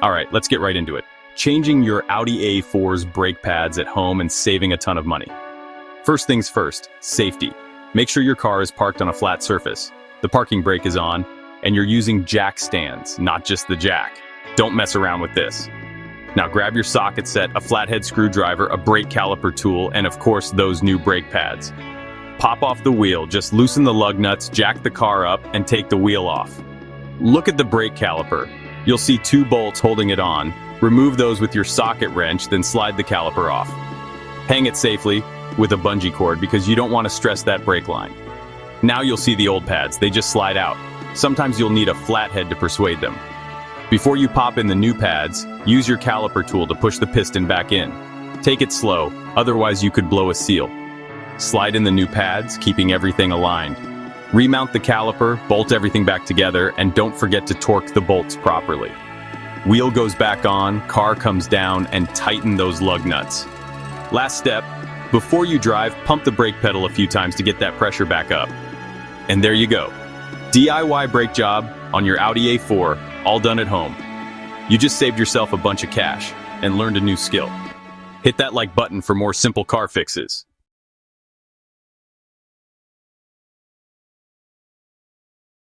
All right, let's get right into it. Changing your Audi A4's brake pads at home and saving a ton of money. First things first, safety. Make sure your car is parked on a flat surface, the parking brake is on, and you're using jack stands, not just the jack. Don't mess around with this. Now grab your socket set, a flathead screwdriver, a brake caliper tool, and of course those new brake pads. Pop off the wheel, just loosen the lug nuts, jack the car up, and take the wheel off. Look at the brake caliper. You'll see 2 bolts holding it on. Remove those with your socket wrench, then slide the caliper off. Hang it safely with a bungee cord because you don't want to stress that brake line. Now you'll see the old pads, they just slide out. Sometimes you'll need a flathead to persuade them. Before you pop in the new pads, use your caliper tool to push the piston back in. Take it slow, otherwise you could blow a seal. Slide in the new pads, keeping everything aligned. Remount the caliper, bolt everything back together, and don't forget to torque the bolts properly. Wheel goes back on, car comes down, and tighten those lug nuts. Last step, before you drive, pump the brake pedal a few times to get that pressure back up. And there you go. DIY brake job on your Audi A4, all done at home. You just saved yourself a bunch of cash and learned a new skill. Hit that like button for more simple car fixes.